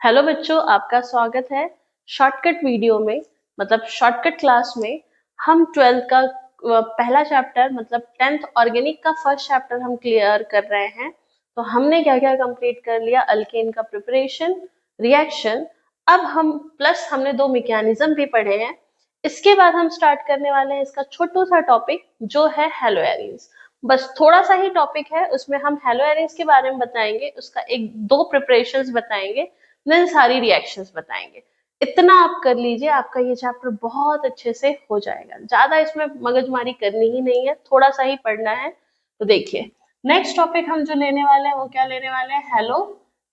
Hello बच्चों, आपका स्वागत है शॉर्टकट वीडियो में। मतलब शॉर्टकट क्लास में हम 12th का पहला चैप्टर मतलब 10th ऑर्गेनिक का फर्स्ट चैप्टर हम क्लियर कर रहे हैं। तो हमने क्या क्या कंप्लीट कर लिया? अल्केन का प्रिपरेशन, रिएक्शन। अब हम प्लस हमने दो मैकेनिज्म भी पढ़े हैं। इसके बाद हम स्टार्ट करने वाले हैं इसका छोटा सा टॉपिक जो है हेलो एरीज। बस थोड़ा सा ही टॉपिक है, उसमें हम हेलो एरीज के बारे में बताएंगे, उसका एक दो प्रिपरेशंस बताएंगे, देन सारी रिएक्शंस बताएंगे। इतना आप कर लीजिए, आपका ये चैप्टर बहुत अच्छे से हो जाएगा। ज्यादा इसमें मगजमारी करनी ही नहीं है, थोड़ा सा ही पढ़ना है। तो देखिए, नेक्स्ट टॉपिक हम जो लेने वाले हैं वो क्या लेने वाले हैं? Hello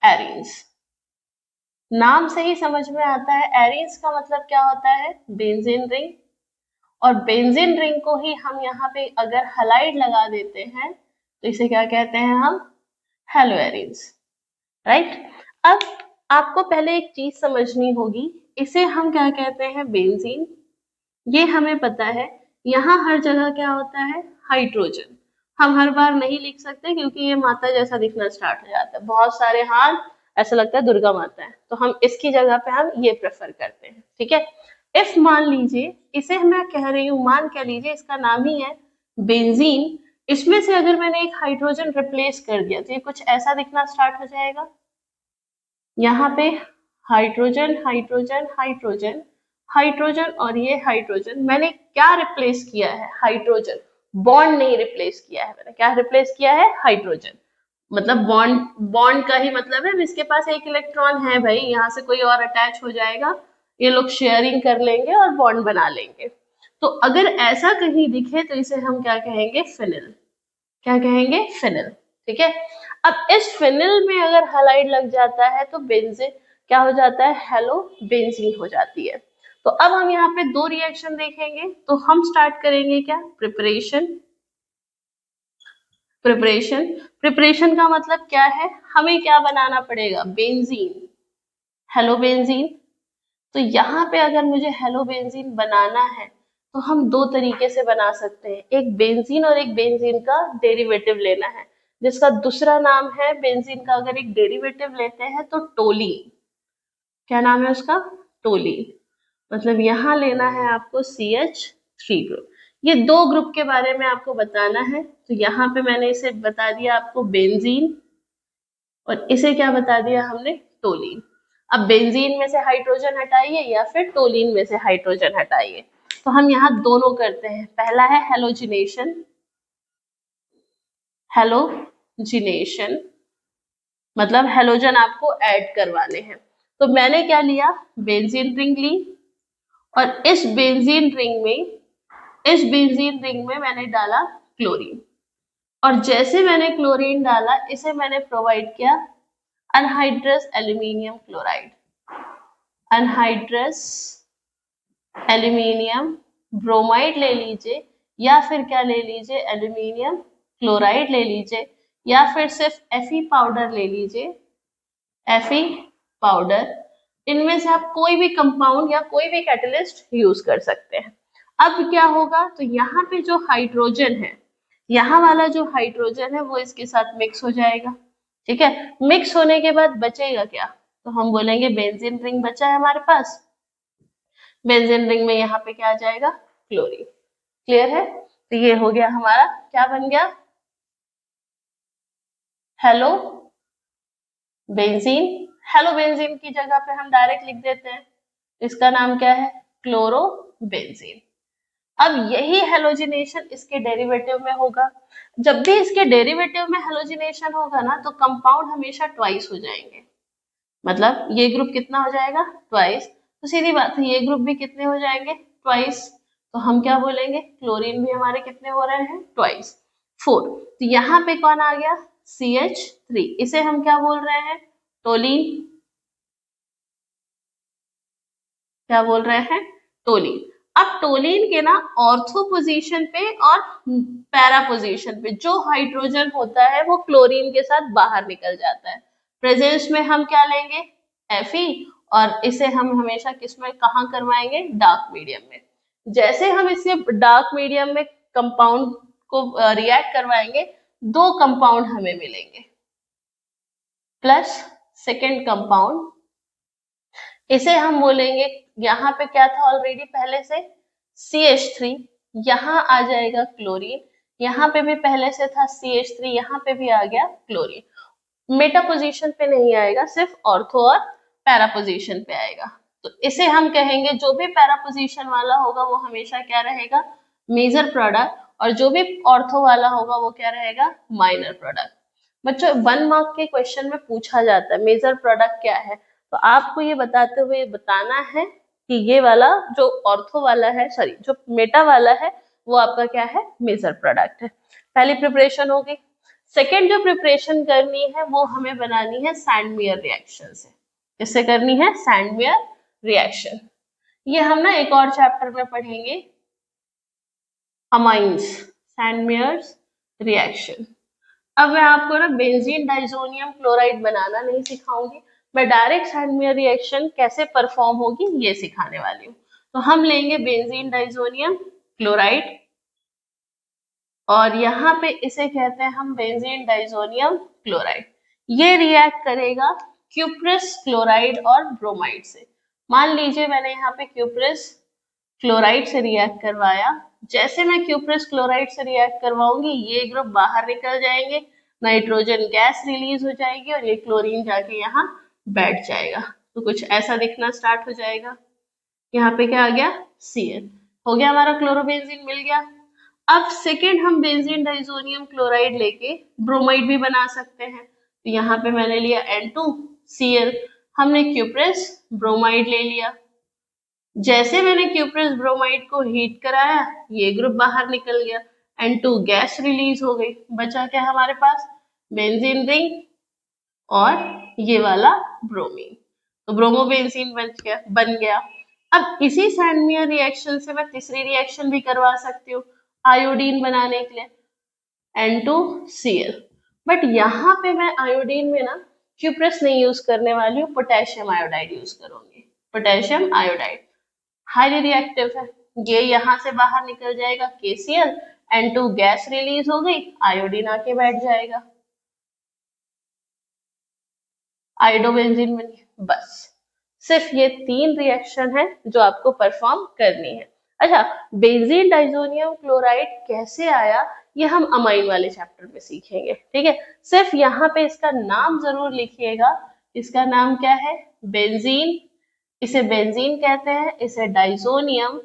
Aries. नाम से ही समझ में आता है एरीज का मतलब क्या होता है? Benzene ring. और बेंजीन रिंग को ही हम यहाँ पे अगर हलाइड लगा देते हैं तो इसे क्या कहते हैं हम? Hello Aries, right. अब आपको पहले एक चीज समझनी होगी, इसे हम क्या कहते हैं? बेंजीन। ये हमें पता है। यहाँ हर जगह क्या होता है? हाइड्रोजन। हम हर बार नहीं लिख सकते क्योंकि ये माता जैसा दिखना स्टार्ट हो जाता है, बहुत सारे हाथ, ऐसा लगता है दुर्गा माता है। तो हम इसकी जगह पे हम ये प्रेफर करते हैं, ठीक है। इफ मान लीजिए, इसे मैं कह रही हूँ, मान कह लीजिए इसका नाम ही है बेंजीन। इसमें से अगर मैंने एक हाइड्रोजन रिप्लेस कर दिया तो ये कुछ ऐसा दिखना स्टार्ट हो जाएगा। यहाँ पे हाइड्रोजन हाइड्रोजन हाइड्रोजन हाइड्रोजन और ये हाइड्रोजन, मैंने क्या रिप्लेस किया है? हाइड्रोजन। बॉन्ड नहीं रिप्लेस किया है, मैंने क्या रिप्लेस किया है? हाइड्रोजन। मतलब बॉन्ड, बॉन्ड का ही मतलब है इसके पास एक इलेक्ट्रॉन है भाई, यहाँ से कोई और अटैच हो जाएगा, ये लोग शेयरिंग कर लेंगे और बॉन्ड बना लेंगे। तो अगर ऐसा कहीं दिखे तो इसे हम क्या कहेंगे? फिनिल। क्या कहेंगे? फिनिल, ठीक है। अब इस फिनिल में अगर हैलाइड लग जाता है तो बेंजीन क्या हो जाता है? हेलो बेंजीन हो जाती है। तो अब हम यहाँ पे दो रिएक्शन देखेंगे। तो हम स्टार्ट करेंगे क्या? प्रिपरेशन। प्रिपरेशन, प्रिपरेशन का मतलब क्या है? हमें क्या बनाना पड़ेगा? Benzene, hello benzene. तो यहाँ पे अगर मुझे हेलो बेंजीन बनाना है तो हम दो तरीके से बना सकते हैं। एक बेंजीन और एक बेंजीन का डेरिवेटिव लेना है, जिसका दूसरा नाम है बेंजीन का अगर एक डेरिवेटिव लेते हैं तो टोलीन। क्या नाम है उसका? टोलीन। मतलब यहाँ लेना है आपको CH3 ग्रुप। ये दो ग्रुप के बारे में आपको बताना है। तो यहाँ पे मैंने इसे बता दिया आपको बेंजीन, और इसे क्या बता दिया हमने? टोलीन। अब बेंजीन में से हाइड्रोजन हटाइए या फिर टोलीन में से हाइड्रोजन हटाइए। तो हम यहाँ दोनों करते हैं। पहला है हेलोजिनेशन। हेलोजिनेशन मतलब हेलोजन आपको ऐड करवाने हैं। तो मैंने क्या लिया? बेंजीन रिंग ली, और इस बेंजीन रिंग में मैंने डाला क्लोरीन। और जैसे मैंने क्लोरीन डाला, इसे मैंने प्रोवाइड किया anhydrous aluminium chloride. Anhydrous aluminium bromide ले लीजिए, या फिर क्या ले लीजिए? एल्यूमिनियम क्लोराइड ले लीजिए, या फिर सिर्फ Fe पाउडर ले लीजिए। Fe पाउडर, इनमें से आप कोई भी कंपाउंड या कोई भी कैटलिस्ट यूज कर सकते हैं। अब क्या होगा? तो यहाँ पे जो हाइड्रोजन है, यहाँ वाला जो हाइड्रोजन है वो इसके साथ मिक्स हो जाएगा, ठीक है। मिक्स होने के बाद बचेगा क्या? तो हम बोलेंगे बेंजीन रिंग बचा है हमारे पास। बेंजीन रिंग में यहाँ पे क्या आ जाएगा? क्लोरीन। क्लियर है? तो ये हो गया हमारा, क्या बन गया? Hello benzene. हेलो बेंजीन की जगह पे हम डायरेक्ट लिख देते हैं, इसका नाम क्या है? Chloro benzene. अब यही हेलोजिनेशन इसके डेरिवेटिव में होगा। जब भी इसके डेरिवेटिव में हेलोजिनेशन होगा ना, तो कंपाउंड हमेशा ट्वाइस हो जाएंगे। मतलब ये ग्रुप कितना हो जाएगा? ट्वाइस। तो सीधी बात है, ये ग्रुप भी कितने हो जाएंगे? ट्वाइस। तो हम क्या बोलेंगे? क्लोरीन भी हमारे कितने हो रहे हैं? ट्वाइस। 4। तो यहाँ पे कौन आ गया? CH3। इसे हम क्या बोल रहे हैं? टोलीन। क्या बोल रहे हैं? टोलीन। अब टोलीन के ना ऑर्थो पोजीशन पे और पैरा पोजीशन पे जो हाइड्रोजन होता है वो क्लोरीन के साथ बाहर निकल जाता है। प्रेजेंस में हम क्या लेंगे? Fe। और इसे हम हमेशा किस में कहाँ करवाएंगे? डार्क मीडियम में। जैसे हम इसे डार्क मीडियम में कंपाउंड को रिएक्ट करवाएंगे, दो कंपाउंड हमें मिलेंगे, प्लस सेकेंड कंपाउंड इसे हम बोलेंगे, यहाँ पे क्या था ऑलरेडी पहले से CH3, यहाँ आ जाएगा क्लोरीन, यहाँ पे भी पहले से था CH3, यहाँ पे भी आ गया क्लोरीन। मेटा पोजीशन पे नहीं आएगा, सिर्फ ऑर्थो और पैरा पोजीशन पे आएगा। तो इसे हम कहेंगे, जो भी पैरा पोजीशन वाला होगा वो हमेशा क्या रहेगा, मेजर प्रोडक्ट, और जो भी ऑर्थो वाला होगा वो क्या रहेगा, माइनर प्रोडक्ट। बच्चों 1 मार्क के क्वेश्चन में पूछा जाता है मेजर प्रोडक्ट क्या है, तो आपको ये बताते हुए बताना है कि ये वाला जो ऑर्थो वाला है, सॉरी जो मेटा वाला है, वो आपका क्या है, मेजर प्रोडक्ट है। पहली प्रिपरेशन हो गई। सेकेंड जो प्रिपरेशन करनी है वो हमें बनानी है सैंडमेयर रिएक्शन से। किससे करनी है, सैंडमेयर रिएक्शन। ये हम ना एक और चैप्टर में पढ़ेंगे, अमाइंस, सैंडमेयर्स रिएक्शन। अब मैं आपको ना बेंजीन डाइजोनियम क्लोराइड बनाना नहीं सिखाऊंगी, मैं डायरेक्ट सैंडमेयर रिएक्शन कैसे परफॉर्म होगी ये सिखाने वाली हूँ। तो हम लेंगे बेंजीन डाइजोनियम क्लोराइड, और यहाँ पे इसे कहते हैं हम बेंजीन डाइजोनियम क्लोराइड। ये रिएक्ट करेगा क्यूप्रस क्लोराइड और ब्रोमाइड से। मान लीजिए मैंने यहाँ पे क्यूप्रस क्लोराइड से रिएक्ट करवाया, जैसे मैं क्यूप्रस क्लोराइड से रिएक्ट करवाऊंगी ये ग्रुप बाहर निकल जाएंगे, नाइट्रोजन गैस रिलीज हो जाएगी और ये क्लोरीन जाके यहाँ बैठ जाएगा, तो कुछ ऐसा दिखना स्टार्ट हो जाएगा। यहाँ पे क्या आ गया, Cl हो गया, हमारा क्लोरोबेंजीन मिल गया। अब सेकेंड हम बेंजीन डाइजोनियम क्लोराइड लेके ब्रोमाइड भी बना सकते हैं, तो यहाँ पे मैंने लिया N2Cl, हमने क्यूप्रस ब्रोमाइड ले लिया। जैसे मैंने क्यूप्रस ब्रोमाइड को हीट कराया ये ग्रुप बाहर निकल गया, N2 गैस रिलीज हो गई, बचा क्या हमारे पास, बेंजीन रिंग और ये वाला ब्रोमीन, तो ब्रोमोबेंजीन बन गया। अब इसी सैंडमेयर रिएक्शन से मैं तीसरी रिएक्शन भी करवा सकती हूँ आयोडीन बनाने के लिए, N2Cl। बट यहाँ पे मैं आयोडीन में ना क्यूप्रस नहीं यूज करने वाली हूँ, पोटेशियम आयोडाइड यूज करूंगी। पोटेशियम आयोडाइड हाईली रिएक्टिव है, ये यहाँ से बाहर निकल जाएगा KCl, N2 गैस रिलीज हो गई, आयोडीन आके बैठ जाएगा, आयोडोबेंजीन बनी। बस सिर्फ ये 3 रिएक्शन है जो आपको परफॉर्म करनी है। अच्छा, बेंजीन डाइजोनियम क्लोराइड कैसे आया ये हम अमाइन वाले चैप्टर में सीखेंगे, ठीक है। सिर्फ यहाँ पे इसका नाम जरूर लिखिएगा, इसका नाम क्या है, बेंजीन, इसे बेंजीन कहते हैं, इसे डाइजोनियम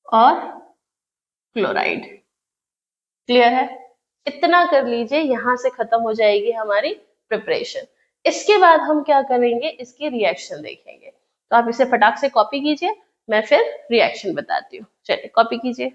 और क्लोराइड। क्लियर है, इतना कर लीजिए, यहां से खत्म हो जाएगी हमारी प्रिपरेशन। इसके बाद हम क्या करेंगे, इसकी रिएक्शन देखेंगे। तो आप इसे फटाक से कॉपी कीजिए, मैं फिर रिएक्शन बताती हूँ। चलिए कॉपी कीजिए।